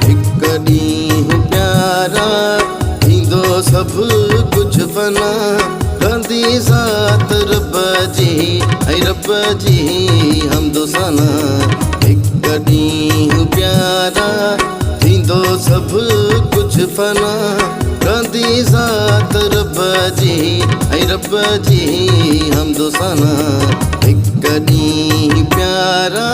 हिक ॾींहुं प्यारा थींदो सभु कुझु फना कंदी ज़ात रब जी ऐं रब जी हमदो सना। हिक ॾींहुं प्यारा थींदो सभु कुझु फना कंदी ज़ात रब जी ऐं रब जी हमदो सना। हिक ॾींहुं प्यारा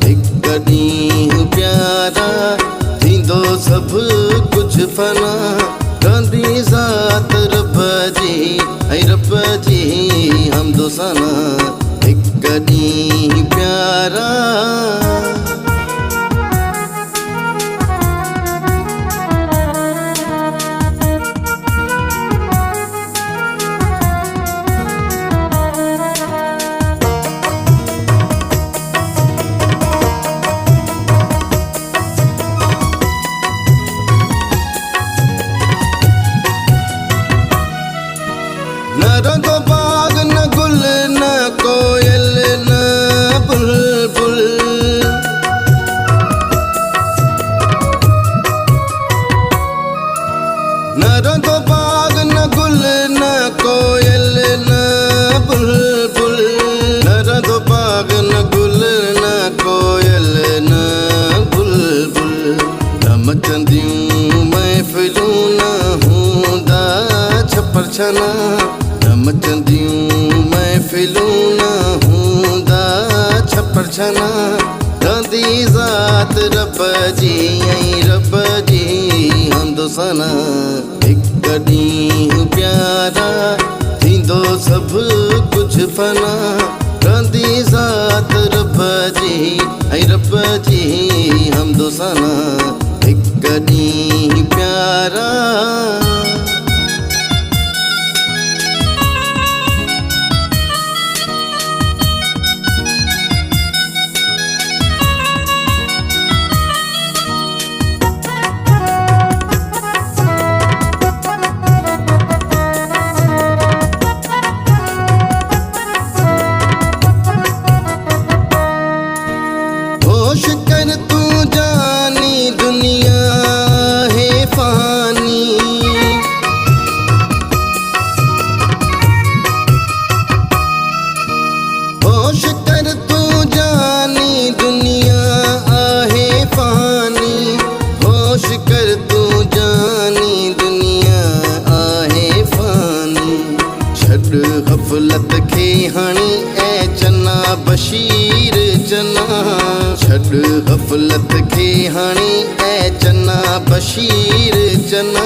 हिक ॾींहुं प्यारा थींदो सभु कुझु फना कंदी ज़ात रब जी ऐं रब जी हमदो सना। हिक ॾींहुं प्यारा मचंदियूं महफ़िलूं न हूंदा छपर छना कंदी ज़ात रब जी ऐं रब जी हमदो सना। हिक ॾींहुं प्यारा थींदो सभु कुझु फना कंदी ज़ात रब जी ऐं रब जी हमदो सना। हिक ॾींहुं प्यारा गफ़लत खे हणी ऐं चना बशीर चना छॾ गफ़लत खे हणी ऐं चना बशीर चना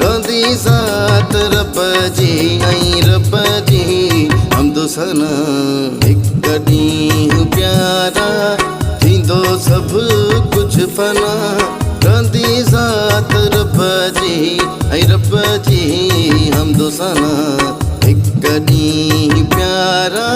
कंदी ज़ात रब जी ऐं रब जी हमदो सना। हिक ॾींहुं प्यारा थींदो सभु कुझु फना कंदी ज़ात रब जी ऐं रब जी हमदो सना। हिक ॾींहुं प्यारा